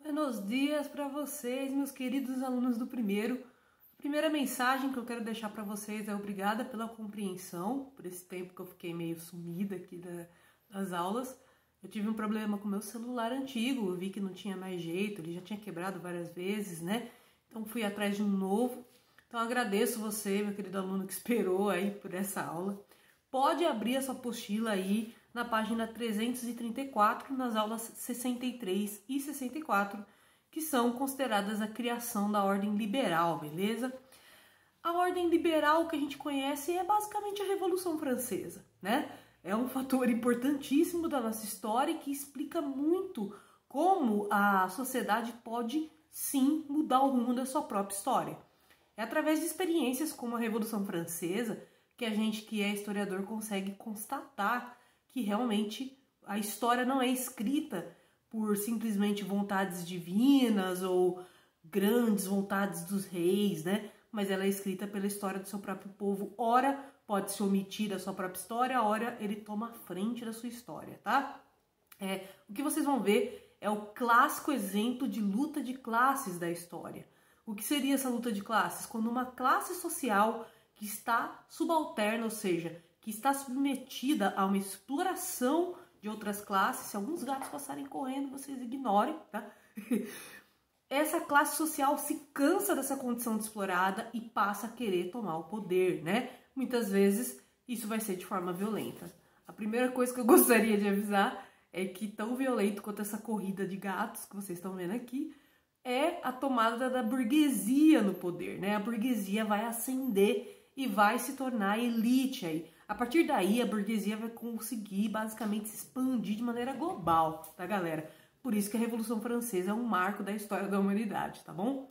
Buenos dias para vocês, meus queridos alunos do primeiro. A primeira mensagem que eu quero deixar para vocês é obrigada pela compreensão, por esse tempo que eu fiquei meio sumida aqui das aulas. Eu tive um problema com o meu celular antigo, eu vi que não tinha mais jeito, ele já tinha quebrado várias vezes, né? Então fui atrás de um novo. Então agradeço você, meu querido aluno, que esperou aí por essa aula. Pode abrir a sua apostila aí na página 334, nas aulas 63 e 64, que são consideradas a criação da ordem liberal, beleza? A ordem liberal que a gente conhece é basicamente a Revolução Francesa, né? É um fator importantíssimo da nossa história e que explica muito como a sociedade pode, sim, mudar o rumo da sua própria história. É através de experiências como a Revolução Francesa que a gente que é historiador consegue constatar que realmente a história não é escrita por simplesmente vontades divinas ou grandes vontades dos reis, né? Mas ela é escrita pela história do seu próprio povo. Ora pode se omitir da sua própria história, ora ele toma a frente da sua história, tá? O que vocês vão ver é o clássico exemplo de luta de classes da história. O que seria essa luta de classes? Quando uma classe social que está subalterna, ou seja, que está submetida a uma exploração de outras classes, se alguns gatos passarem correndo, vocês ignorem, tá? Essa classe social se cansa dessa condição de explorada e passa a querer tomar o poder, né? Muitas vezes isso vai ser de forma violenta. A primeira coisa que eu gostaria de avisar é que tão violento quanto essa corrida de gatos que vocês estão vendo aqui é a tomada da burguesia no poder, né? A burguesia vai ascender e vai se tornar elite aí. A partir daí, a burguesia vai conseguir basicamente se expandir de maneira global, tá, galera? Por isso que a Revolução Francesa é um marco da história da humanidade, tá bom?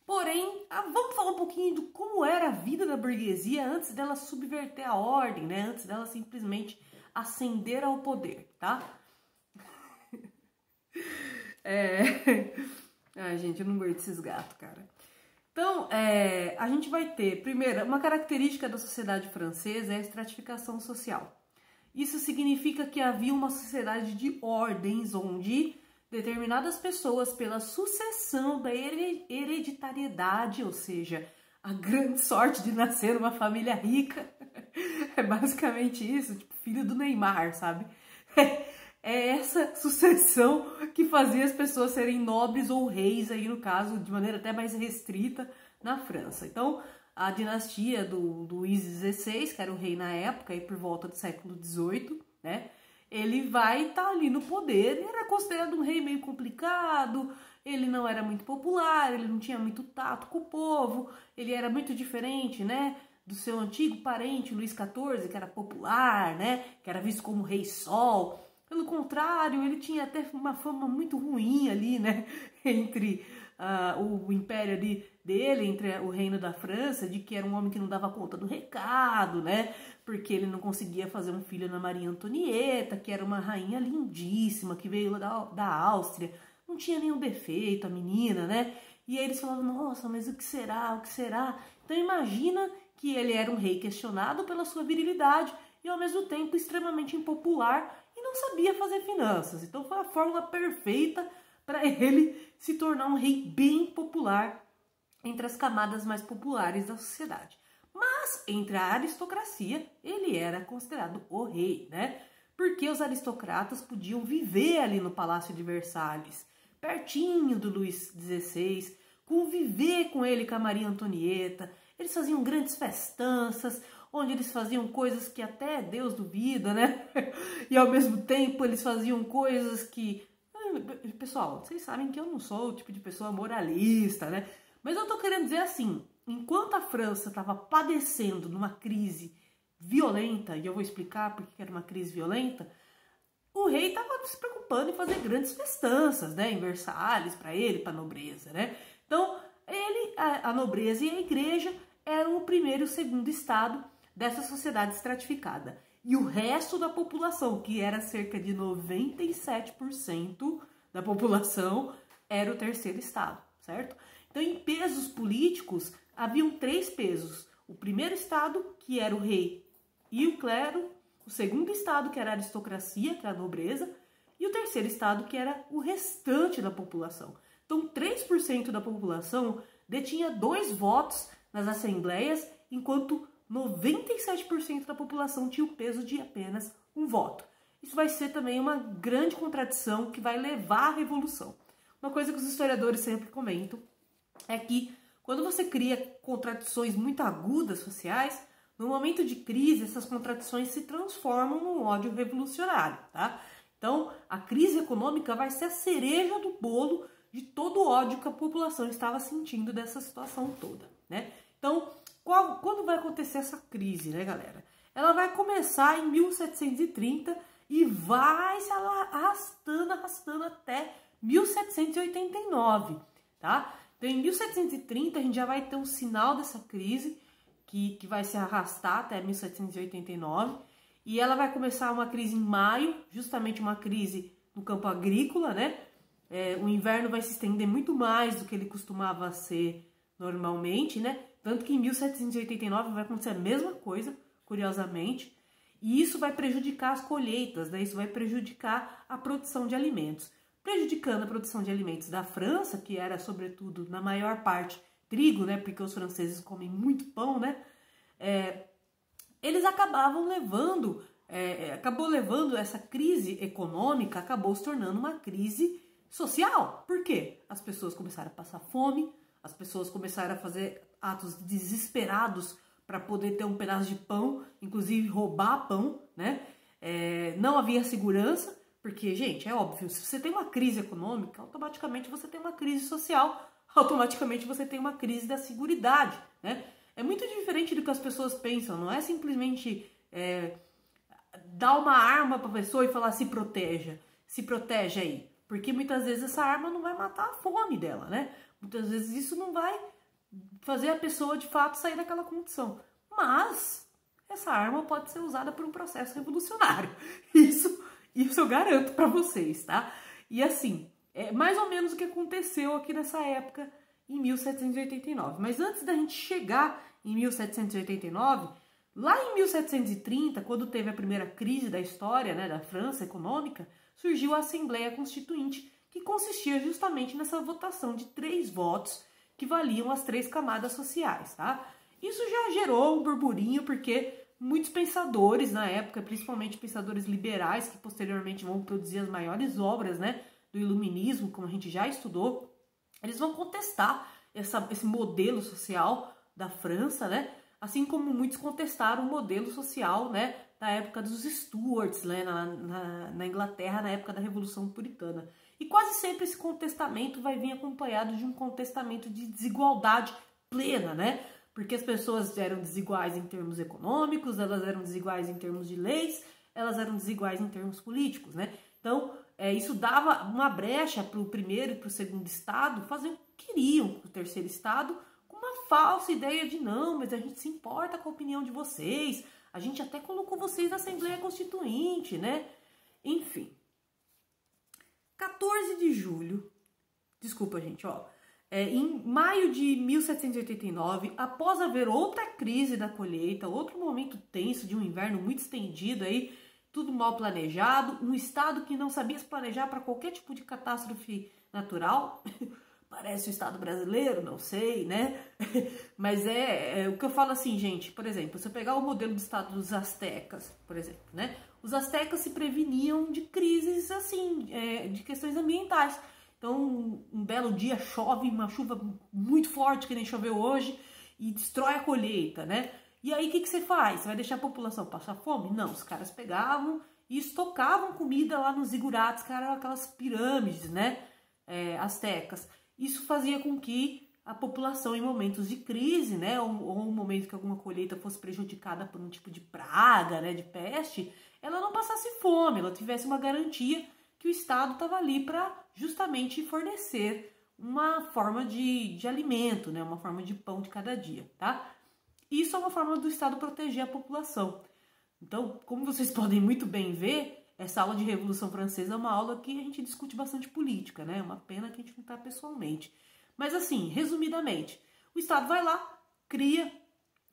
Porém, vamos falar um pouquinho de como era a vida da burguesia antes dela subverter a ordem, né? Antes dela simplesmente ascender ao poder, tá? Ai, gente, eu não aguento esses gatos, cara. Então, a gente vai ter, primeiro, uma característica da sociedade francesa é a estratificação social. Isso significa que havia uma sociedade de ordens onde determinadas pessoas, pela sucessão da hereditariedade, ou seja, a grande sorte de nascer numa família rica, é basicamente isso, tipo filho do Neymar, sabe? É essa sucessão que fazia as pessoas serem nobres ou reis, aí no caso, de maneira até mais restrita, na França. Então, a dinastia do Luís XVI, que era o rei na época, aí por volta do século XVIII, né? Ele vai estar ali no poder, ele era considerado um rei meio complicado, ele não era muito popular, ele não tinha muito tato com o povo, ele era muito diferente, né? Do seu antigo parente, Luís XIV, que era popular, né? Que era visto como rei sol. Pelo contrário, ele tinha até uma fama muito ruim ali, né, entre o império ali dele, entre o reino da França, de que era um homem que não dava conta do recado, né, porque ele não conseguia fazer um filho na Maria Antonieta, que era uma rainha lindíssima, que veio da Áustria, não tinha nenhum defeito a menina, né, e aí eles falavam, nossa, mas o que será, o que será? Então imagina que ele era um rei questionado pela sua virilidade e ao mesmo tempo extremamente impopular, e não sabia fazer finanças. Então foi a fórmula perfeita para ele se tornar um rei bem popular entre as camadas mais populares da sociedade. Mas entre a aristocracia, ele era considerado o rei, né? Porque os aristocratas podiam viver ali no Palácio de Versalhes, pertinho do Luís XVI, conviver com ele, com a Maria Antonieta. Eles faziam grandes festanças, onde eles faziam coisas que até Deus duvida, né? E ao mesmo tempo eles faziam coisas que... Pessoal, vocês sabem que eu não sou o tipo de pessoa moralista, né? Mas eu tô querendo dizer assim, enquanto a França estava padecendo numa crise violenta, e eu vou explicar por que era uma crise violenta, o rei estava se preocupando em fazer grandes festanças, né? Em Versalhes, para ele, para a nobreza, né? Então, a nobreza e a igreja eram o primeiro e o segundo estado dessa sociedade estratificada. E o resto da população, que era cerca de 97% da população, era o terceiro estado, certo? Então, em pesos políticos, haviam 3 pesos. O primeiro estado, que era o rei e o clero, o segundo estado, que era a aristocracia, que era a nobreza, e o terceiro estado, que era o restante da população. Então, 3% da população detinha 2 votos nas assembleias, enquanto 97% da população tinha o peso de apenas um voto. Isso vai ser também uma grande contradição que vai levar à revolução. Uma coisa que os historiadores sempre comentam é que quando você cria contradições muito agudas sociais, no momento de crise, essas contradições se transformam num ódio revolucionário, tá? Então, a crise econômica vai ser a cereja do bolo de todo o ódio que a população estava sentindo dessa situação toda, né? Então, quando vai acontecer essa crise, né, galera? Ela vai começar em 1730 e vai se arrastando até 1789, tá? Então, em 1730, a gente já vai ter um sinal dessa crise, que vai se arrastar até 1789, e ela vai começar uma crise em maio, justamente uma crise no campo agrícola, né? O inverno vai se estender muito mais do que ele costumava ser normalmente, né? Tanto que em 1789 vai acontecer a mesma coisa, curiosamente, e isso vai prejudicar as colheitas, né? Isso vai prejudicar a produção de alimentos. Prejudicando a produção de alimentos da França, que era, sobretudo, na maior parte, trigo, né? Porque os franceses comem muito pão, né? Eles acabavam levando, acabou levando essa crise econômica, acabou se tornando uma crise social. Por quê? As pessoas começaram a passar fome, as pessoas começaram a fazer atos desesperados para poder ter um pedaço de pão, inclusive roubar pão, né? Não havia segurança, porque, gente, é óbvio, se você tem uma crise econômica, automaticamente você tem uma crise social, automaticamente você tem uma crise da seguridade, né? É muito diferente do que as pessoas pensam, não é simplesmente dar uma arma para a pessoa e falar se protege aí, porque muitas vezes essa arma não vai matar a fome dela, né? Muitas vezes isso não vai fazer a pessoa de fato sair daquela condição, mas essa arma pode ser usada por um processo revolucionário, isso eu garanto para vocês, tá? E assim, é mais ou menos o que aconteceu aqui nessa época em 1789. Mas antes da gente chegar em 1789, lá em 1730, quando teve a primeira crise da história, né, da França econômica, surgiu a Assembleia Constituinte, que consistia justamente nessa votação de 3 votos que valiam as 3 camadas sociais, tá? Isso já gerou um burburinho, porque muitos pensadores na época, principalmente pensadores liberais, que posteriormente vão produzir as maiores obras, né, do iluminismo, como a gente já estudou, eles vão contestar esse modelo social da França, né? Assim como muitos contestaram o modelo social, né, da época dos Stuarts, né, na Inglaterra, na época da Revolução Puritana. E quase sempre esse contestamento vai vir acompanhado de um contestamento de desigualdade plena, né? Porque as pessoas eram desiguais em termos econômicos, elas eram desiguais em termos de leis, elas eram desiguais em termos políticos, né? Então, isso dava uma brecha para o primeiro e para o segundo estado fazer o que queriam para o terceiro estado, com uma falsa ideia de não, mas a gente se importa com a opinião de vocês, a gente até colocou vocês na Assembleia Constituinte, né? Enfim. 14 de julho, desculpa, gente, ó. Em maio de 1789, após haver outra crise da colheita, outro momento tenso de um inverno muito estendido aí, tudo mal planejado, um estado que não sabia se planejar para qualquer tipo de catástrofe natural, parece o estado brasileiro, não sei, né? Mas o que eu falo assim, gente, por exemplo, se eu pegar o modelo do estado dos astecas, por exemplo, né? Os astecas se preveniam de crises, assim, de questões ambientais. Então, um belo dia chove, uma chuva muito forte, que nem choveu hoje, e destrói a colheita, né? E aí, o que você faz? Você vai deixar a população passar fome? Não, os caras pegavam e estocavam comida lá nos zigurates, que eram aquelas pirâmides, né? Astecas. Isso fazia com que a população, em momentos de crise, né? Ou um momento que alguma colheita fosse prejudicada por um tipo de praga, né? De peste, ela não passasse fome, ela tivesse uma garantia que o Estado estava ali para justamente fornecer uma forma de alimento, né? Uma forma de pão de cada dia, tá? Isso é uma forma do Estado proteger a população. Então, como vocês podem muito bem ver, essa aula de Revolução Francesa é uma aula que a gente discute bastante política, né? É uma pena que a gente não está pessoalmente. Mas assim, resumidamente, o Estado vai lá, cria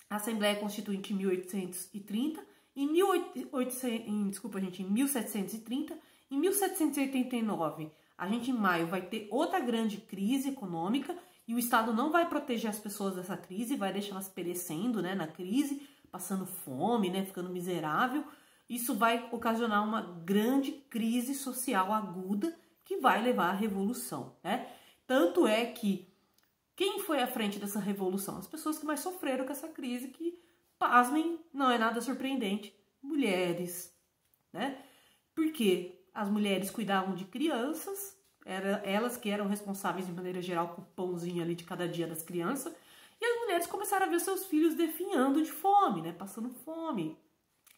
a Assembleia Constituinte em 1830, em 1730, Em 1789, a gente em maio vai ter outra grande crise econômica e o Estado não vai proteger as pessoas dessa crise, vai deixar elas perecendo, né, na crise, passando fome, né, ficando miserável. Isso vai ocasionar uma grande crise social aguda que vai levar à revolução, né? Tanto é que quem foi à frente dessa revolução? As pessoas que mais sofreram com essa crise, que, pasmem, não é nada surpreendente, mulheres, né? Porque as mulheres cuidavam de crianças, elas que eram responsáveis, de maneira geral, por o pãozinho ali de cada dia das crianças, e as mulheres começaram a ver seus filhos definhando de fome, né? Passando fome,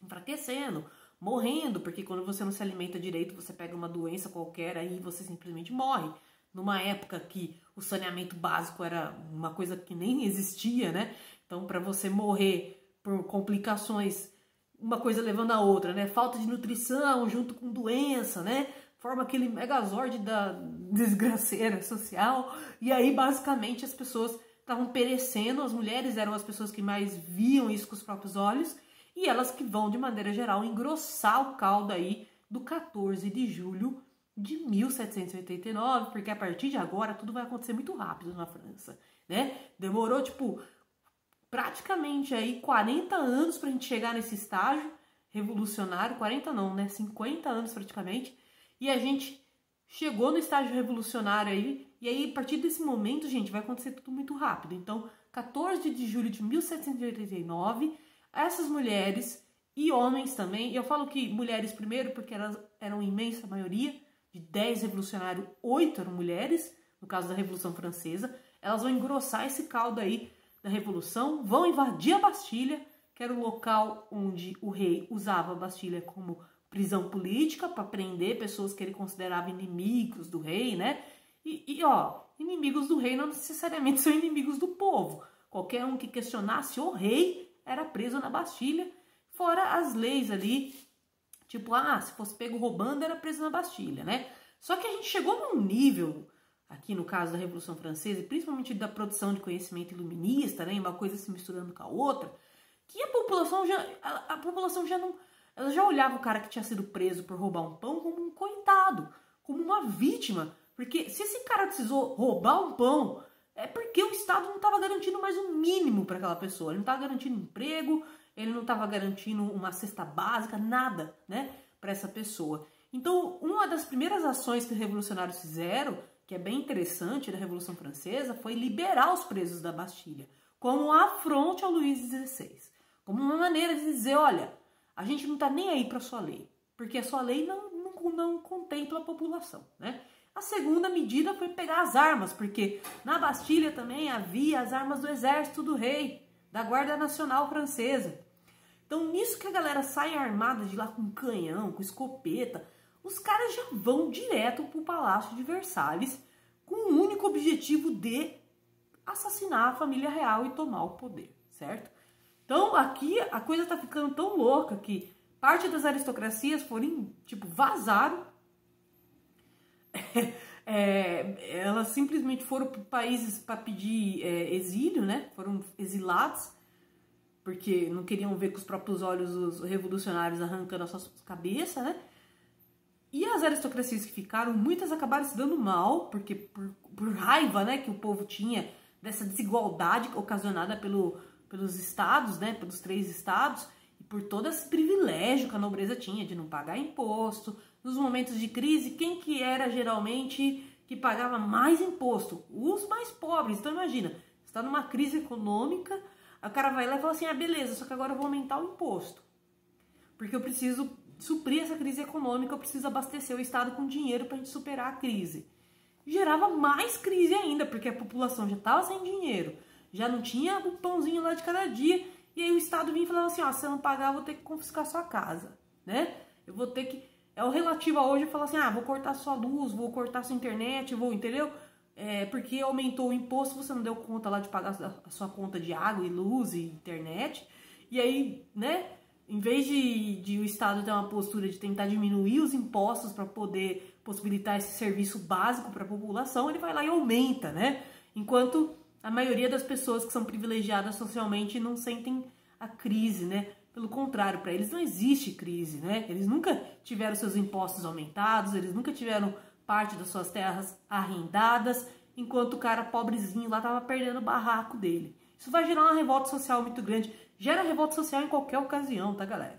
enfraquecendo, morrendo, porque quando você não se alimenta direito, você pega uma doença qualquer, aí você simplesmente morre. Numa época que o saneamento básico era uma coisa que nem existia, né? Então, para você morrer por complicações, uma coisa levando a outra, né? Falta de nutrição junto com doença, né? Forma aquele megazord da desgraceira social. E aí, basicamente, as pessoas estavam perecendo. As mulheres eram as pessoas que mais viam isso com os próprios olhos. E elas que vão, de maneira geral, engrossar o caldo aí do 14 de julho de 1789, porque a partir de agora tudo vai acontecer muito rápido na França, né? Demorou, tipo, praticamente aí 40 anos pra gente chegar nesse estágio revolucionário, 40 não, né? 50 anos praticamente, e a gente chegou no estágio revolucionário aí, e aí a partir desse momento, gente, vai acontecer tudo muito rápido. Então, 14 de julho de 1789, essas mulheres e homens também, e eu falo que mulheres primeiro porque elas eram imensa maioria, de 10 revolucionários, 8 eram mulheres, no caso da Revolução Francesa. Elas vão engrossar esse caldo aí da Revolução, vão invadir a Bastilha, que era o local onde o rei usava a Bastilha como prisão política para prender pessoas que ele considerava inimigos do rei, né? Ó, inimigos do rei não necessariamente são inimigos do povo. Qualquer um que questionasse o rei era preso na Bastilha, fora as leis ali, tipo, se fosse pego roubando, era preso na Bastilha, né? Só que a gente chegou num nível, aqui no caso da Revolução Francesa, e principalmente da produção de conhecimento iluminista, né? Uma coisa se misturando com a outra, que a população já não... Ela já olhava o cara que tinha sido preso por roubar um pão como um coitado, como uma vítima. Porque se esse cara precisou roubar um pão, é porque o Estado não estava garantindo mais um mínimo para aquela pessoa. Ele não estava garantindo emprego, ele não estava garantindo uma cesta básica, nada, né, para essa pessoa. Então, uma das primeiras ações que os revolucionários fizeram, que é bem interessante da Revolução Francesa, foi liberar os presos da Bastilha, como um afronte ao Luís XVI, como uma maneira de dizer, olha, a gente não está nem aí para a sua lei, porque a sua lei não contempla a população, né? A segunda medida foi pegar as armas, porque na Bastilha também havia as armas do exército do rei, da Guarda Nacional Francesa. Então, nisso que a galera sai armada de lá com canhão, com escopeta, os caras já vão direto pro Palácio de Versalhes com o único objetivo de assassinar a família real e tomar o poder, certo? Então, aqui a coisa tá ficando tão louca que parte das aristocracias foram, tipo, vazaram. Elas simplesmente foram para países para pedir exílio, né? Foram exilados, porque não queriam ver com os próprios olhos os revolucionários arrancando as suas cabeças, né? E as aristocracias que ficaram, muitas acabaram se dando mal, porque por raiva, né, que o povo tinha dessa desigualdade ocasionada pelos estados, né, pelos 3 estados, e por todo esse privilégio que a nobreza tinha de não pagar imposto. Nos momentos de crise, quem que era geralmente que pagava mais imposto? Os mais pobres. Então imagina, você está numa crise econômica, o cara vai lá e fala assim, beleza, só que agora eu vou aumentar o imposto, porque eu preciso suprir essa crise econômica, eu preciso abastecer o Estado com dinheiro para a gente superar a crise. Gerava mais crise ainda, porque a população já estava sem dinheiro, já não tinha o pãozinho lá de cada dia, e aí o Estado vinha e falava assim, se eu não pagar, eu vou ter que confiscar sua casa, né? Eu vou ter que... É o relativo a hoje, falar assim, vou cortar sua luz, vou cortar sua internet, entendeu? Porque aumentou o imposto, você não deu conta lá de pagar a sua conta de água e luz e internet, e aí, né... Em vez de o Estado ter uma postura de tentar diminuir os impostos para poder possibilitar esse serviço básico para a população, ele vai lá e aumenta, né? Enquanto a maioria das pessoas que são privilegiadas socialmente não sentem a crise, né? Pelo contrário, para eles não existe crise, né? Eles nunca tiveram seus impostos aumentados, eles nunca tiveram parte das suas terras arrendadas, enquanto o cara pobrezinho lá tava perdendo o barraco dele. Isso vai gerar uma revolta social muito grande. Gera revolta social em qualquer ocasião, tá, galera?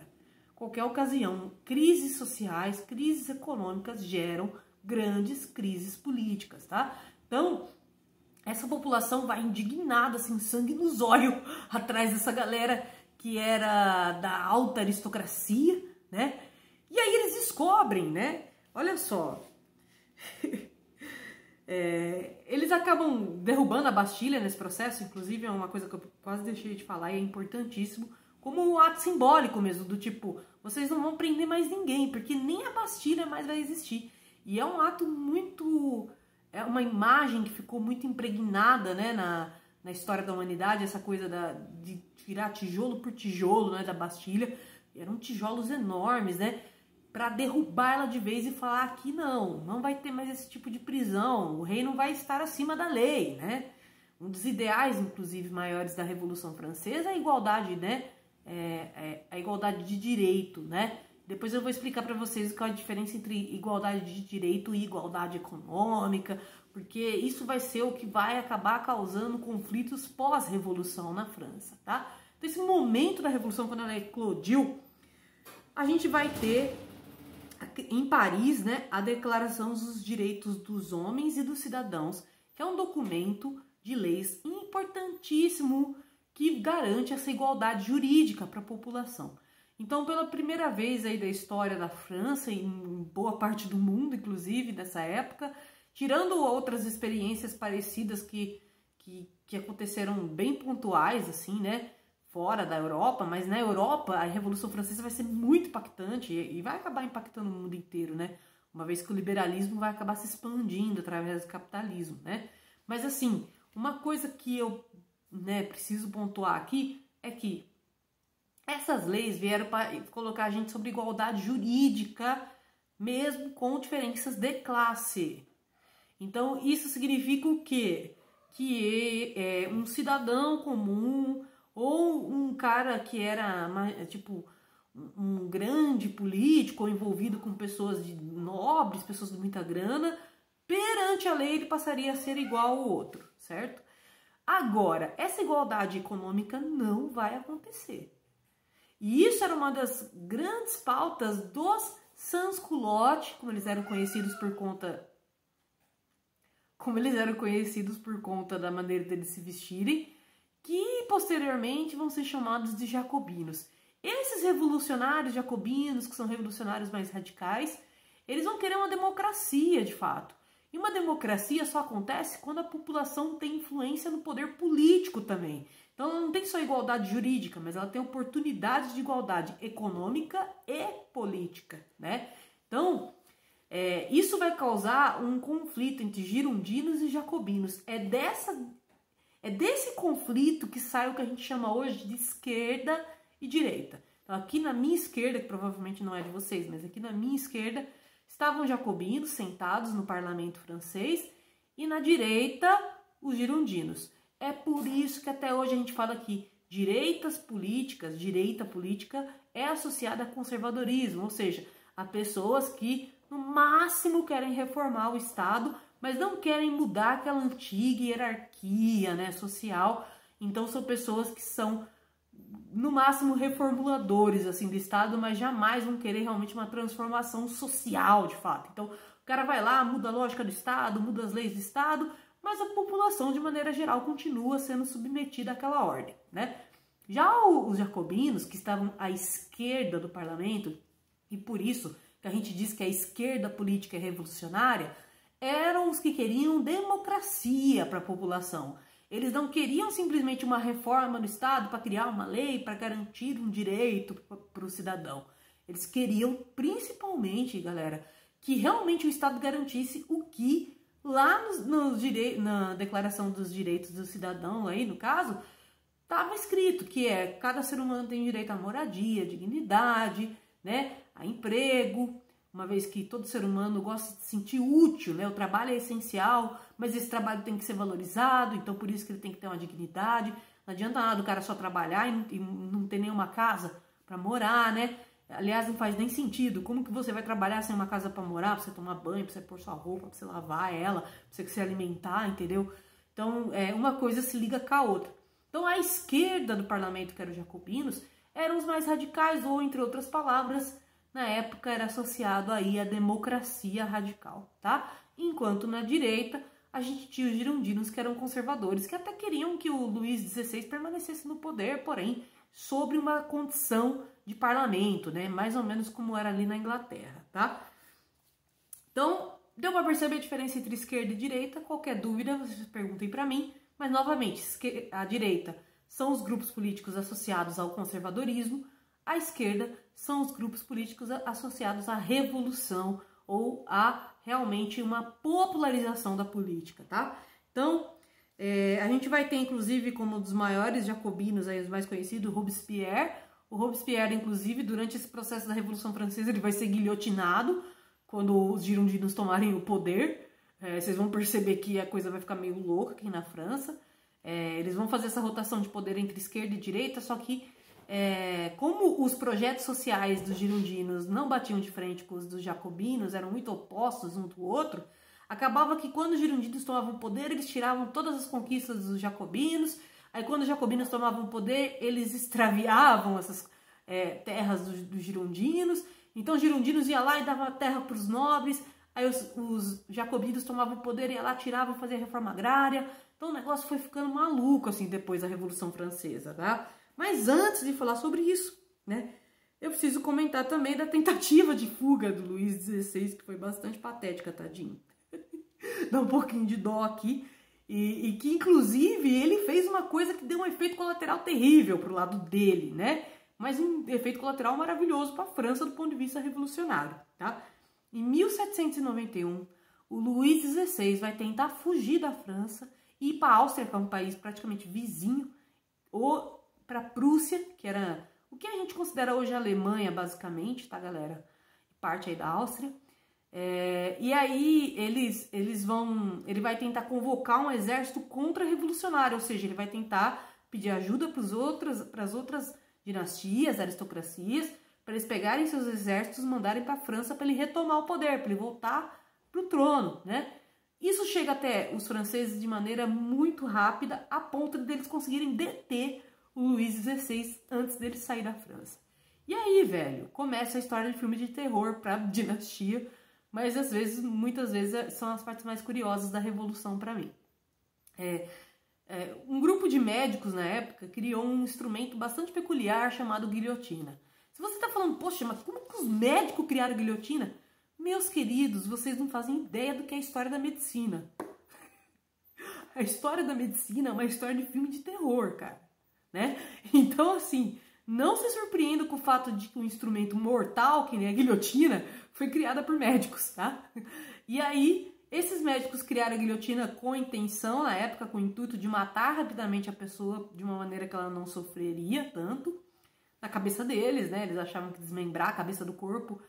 Qualquer ocasião. Crises sociais, crises econômicas geram grandes crises políticas, tá? Então, essa população vai indignada, assim, sangue nos olhos, atrás dessa galera que era da alta aristocracia, né? E aí eles descobrem, né? Olha só. Eles acabam derrubando a Bastilha nesse processo, inclusive é uma coisa que eu quase deixei de falar e é importantíssimo, como um ato simbólico mesmo, do tipo, vocês não vão prender mais ninguém, porque nem a Bastilha mais vai existir. E é um ato muito... é uma imagem que ficou muito impregnada, né, na história da humanidade, essa coisa de virar tijolo por tijolo, né, da Bastilha. Eram tijolos enormes, né, para derrubar ela de vez e falar aqui não vai ter mais esse tipo de prisão, o rei não vai estar acima da lei, né. Um dos ideais, inclusive, maiores da Revolução Francesa é a igualdade, né, a igualdade de direito, né. Depois eu vou explicar para vocês qual é a diferença entre igualdade de direito e igualdade econômica, porque isso vai ser o que vai acabar causando conflitos pós-revolução na França, tá? Então, esse momento da revolução, quando ela eclodiu, a gente vai ter em Paris, né, a Declaração dos Direitos dos Homens e dos Cidadãos, que é um documento de leis importantíssimo que garante essa igualdade jurídica para a população. Então, pela primeira vez aí da história da França, e em boa parte do mundo, inclusive, dessa época, tirando outras experiências parecidas que aconteceram bem pontuais, assim, né, fora da Europa, mas na Europa a Revolução Francesa vai ser muito impactante e vai acabar impactando o mundo inteiro, né, uma vez que o liberalismo vai acabar se expandindo através do capitalismo, né. Mas, assim, uma coisa que eu, né, preciso pontuar aqui é que essas leis vieram para colocar a gente sobre igualdade jurídica, mesmo com diferenças de classe. Então, isso significa o quê? Que um cidadão comum ou um cara que era, tipo, um grande político ou envolvido com pessoas nobres, pessoas de muita grana, perante a lei ele passaria a ser igual ao outro, certo? Agora, essa igualdade econômica não vai acontecer. E isso era uma das grandes pautas dos sans-culottes, como eles eram conhecidos por conta da maneira deles se vestirem, que posteriormente vão ser chamados de jacobinos. Esses revolucionários jacobinos, que são revolucionários mais radicais, eles vão querer uma democracia, de fato. E uma democracia só acontece quando a população tem influência no poder político também. Então ela não tem só igualdade jurídica, mas ela tem oportunidades de igualdade econômica e política, né? Então, isso vai causar um conflito entre girondinos e jacobinos. É desse conflito que sai o que a gente chama hoje de esquerda e direita. Então, aqui na minha esquerda, que provavelmente não é de vocês, mas aqui na minha esquerda, estavam jacobinos sentados no parlamento francês e na direita, os girondinos. É por isso que até hoje a gente fala que direita política é associada a conservadorismo, ou seja, a pessoas que no máximo querem reformar o Estado, mas não querem mudar aquela antiga hierarquia, né, social. Então são pessoas que são no máximo reformuladores assim do Estado, mas jamais vão querer realmente uma transformação social de fato. Então o cara vai lá, muda a lógica do Estado, muda as leis do Estado, mas a população, de maneira geral, continua sendo submetida àquela ordem, né? Já os jacobinos, que estavam à esquerda do parlamento, e por isso que a gente diz que a esquerda política é revolucionária, eram os que queriam democracia para a população. Eles não queriam simplesmente uma reforma no Estado para criar uma lei, para garantir um direito para o cidadão. Eles queriam, principalmente, galera, que realmente o Estado garantisse o que lá na Declaração dos Direitos do Cidadão, aí no caso, estava escrito que cada ser humano tem direito à moradia, dignidade, né, a emprego, uma vez que todo ser humano gosta de se sentir útil, né, o trabalho é essencial, mas esse trabalho tem que ser valorizado, então por isso que ele tem que ter uma dignidade. Não adianta nada o cara só trabalhar e não ter nenhuma casa para morar, né? Aliás, não faz nem sentido. Como que você vai trabalhar sem uma casa para morar, para você tomar banho, para você pôr sua roupa, para você lavar ela, para você se alimentar, entendeu? Então, uma coisa se liga com a outra. Então, a esquerda do parlamento, que eram os jacobinos, eram os mais radicais, ou, entre outras palavras, na época era associado aí à democracia radical, tá? Enquanto na direita, a gente tinha os girondinos, que eram conservadores, que até queriam que o Luís XVI permanecesse no poder, porém, sobre uma condição de parlamento, né? Mais ou menos como era ali na Inglaterra, tá? Então, deu para perceber a diferença entre esquerda e direita? Qualquer dúvida, vocês perguntem para mim. Mas, novamente, a direita são os grupos políticos associados ao conservadorismo, a esquerda são os grupos políticos associados à revolução ou a realmente uma popularização da política, tá? Então, a gente vai ter, inclusive, como um dos maiores jacobinos, aí, os mais conhecidos, Robespierre. O Robespierre, inclusive, durante esse processo da Revolução Francesa, ele vai ser guilhotinado quando os girondinos tomarem o poder. Vocês vão perceber que a coisa vai ficar meio louca aqui na França. Eles vão fazer essa rotação de poder entre esquerda e direita, só que como os projetos sociais dos girondinos não batiam de frente com os dos jacobinos, eram muito opostos um do outro, acabava que quando os girondinos tomavam o poder, eles tiravam todas as conquistas dos jacobinos. Aí quando os jacobinos tomavam o poder, eles extraviavam essas terras dos girondinos. Então os girondinos iam lá e davam terra para os nobres. Aí os jacobinos tomavam o poder, iam lá, tiravam, faziam a reforma agrária. Então o negócio foi ficando maluco assim depois da Revolução Francesa, tá? Mas antes de falar sobre isso, né, eu preciso comentar também da tentativa de fuga do Luís XVI, que foi bastante patética, tadinho. Dá um pouquinho de dó aqui. E que, inclusive, ele fez uma coisa que deu um efeito colateral terrível pro lado dele, né? Mas um efeito colateral maravilhoso para a França do ponto de vista revolucionário, tá? Em 1791, o Luís XVI vai tentar fugir da França e ir para a Áustria, que é um país praticamente vizinho, ou para a Prússia, que era o que a gente considera hoje a Alemanha, basicamente, tá, galera? Parte aí da Áustria. E aí ele vai tentar convocar um exército contra-revolucionário, ou seja, ele vai tentar pedir ajuda para as outras dinastias, aristocracias, para eles pegarem seus exércitos e mandarem para a França para ele retomar o poder, para ele voltar para o trono, né? Isso chega até os franceses de maneira muito rápida, a ponto deles conseguirem deter o Luís XVI antes dele sair da França. E aí, velho, começa a história de filme de terror para dinastia, mas muitas vezes são as partes mais curiosas da Revolução para mim. Um grupo de médicos na época criou um instrumento bastante peculiar chamado guilhotina. Se você está falando, poxa, mas como que os médicos criaram guilhotina? Meus queridos, vocês não fazem ideia do que é a história da medicina. A história da medicina é uma história de filme de terror, cara, né? Então, assim, não se surpreenda com o fato de que um instrumento mortal, que nem a guilhotina, foi criada por médicos, tá? E aí, esses médicos criaram a guilhotina com intenção, na época, com o intuito de matar rapidamente a pessoa de uma maneira que ela não sofreria tanto. Na cabeça deles, né? Eles achavam que desmembrar a cabeça do corpo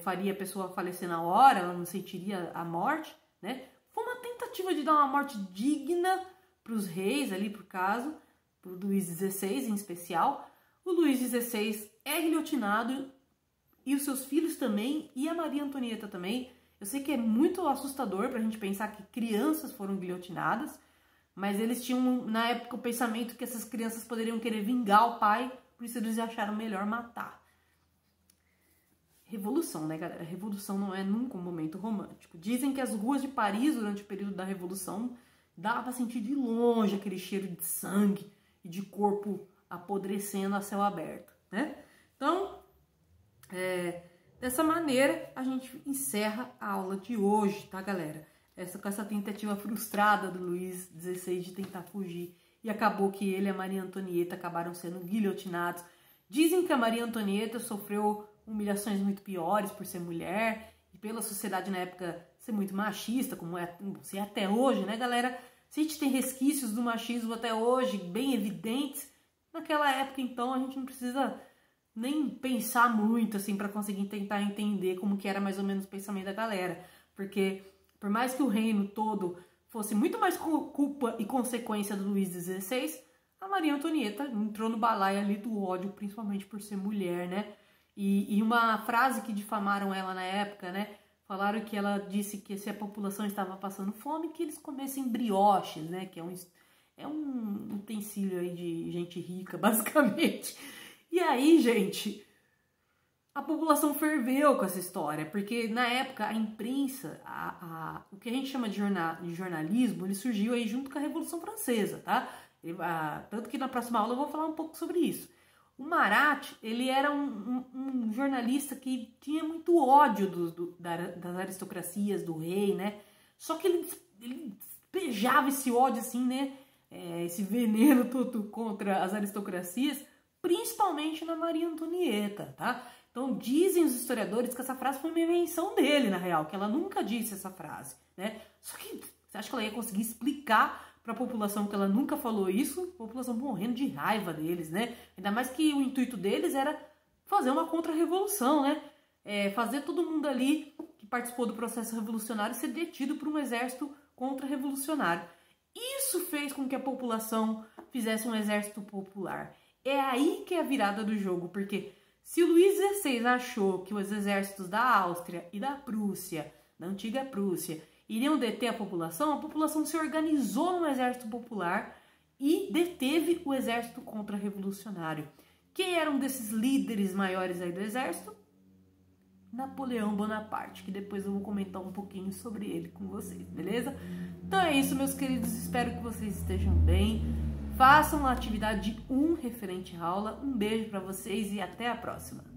faria a pessoa falecer na hora, ela não sentiria a morte, né? Foi uma tentativa de dar uma morte digna para os reis ali, por caso, para o Luís XVI em especial. O Luís XVI é guilhotinado e os seus filhos também, e a Maria Antonieta também. Eu sei que é muito assustador pra gente pensar que crianças foram guilhotinadas, mas eles tinham, na época, o pensamento que essas crianças poderiam querer vingar o pai, por isso eles acharam melhor matar. Revolução, né, galera? Revolução não é nunca um momento romântico. Dizem que as ruas de Paris, durante o período da Revolução, dava pra sentir de longe aquele cheiro de sangue e de corpo apodrecendo a céu aberto, né? Então, dessa maneira, a gente encerra a aula de hoje, tá, galera? Com essa tentativa frustrada do Luís XVI de tentar fugir. E acabou que ele e a Maria Antonieta acabaram sendo guilhotinados. Dizem que a Maria Antonieta sofreu humilhações muito piores por ser mulher e pela sociedade na época ser muito machista, como é até hoje, né, galera? Se a gente tem resquícios do machismo até hoje, bem evidentes, naquela época, então, a gente não precisa nem pensar muito, assim, para conseguir tentar entender como que era mais ou menos o pensamento da galera. Porque, por mais que o reino todo fosse muito mais culpa e consequência do Luís XVI, a Maria Antonieta entrou no balaio ali do ódio, principalmente por ser mulher, né? E uma frase que difamaram ela na época, né? Falaram que ela disse que se a população estava passando fome, que eles comessem brioches, né? Que é um utensílio aí de gente rica, basicamente. E aí, gente, a população ferveu com essa história, porque na época a imprensa, o que a gente chama de jornalismo, ele surgiu aí junto com a Revolução Francesa, tá? Tanto que na próxima aula eu vou falar um pouco sobre isso. O Marat, ele era um jornalista que tinha muito ódio das aristocracias, do rei, né? Só que ele despejava esse ódio, assim, né? Esse veneno todo contra as aristocracias, principalmente na Maria Antonieta, tá? Então dizem os historiadores que essa frase foi uma invenção dele, na real, que ela nunca disse essa frase, né? Só que você acha que ela ia conseguir explicar para a população que ela nunca falou isso? A população morrendo de raiva deles, né? Ainda mais que o intuito deles era fazer uma contra-revolução, né? Fazer todo mundo ali que participou do processo revolucionário ser detido por um exército contra-revolucionário. Isso fez com que a população fizesse um exército popular. É aí que é a virada do jogo, porque se o Luís XVI achou que os exércitos da Áustria e da Prússia, da antiga Prússia, iriam deter a população se organizou num exército popular e deteve o exército contra-revolucionário. Quem era um desses líderes maiores aí do exército? Napoleão Bonaparte, que depois eu vou comentar um pouquinho sobre ele com vocês, beleza? Então é isso, meus queridos, espero que vocês estejam bem. Façam a atividade 1 referente à aula. Um beijo para vocês e até a próxima!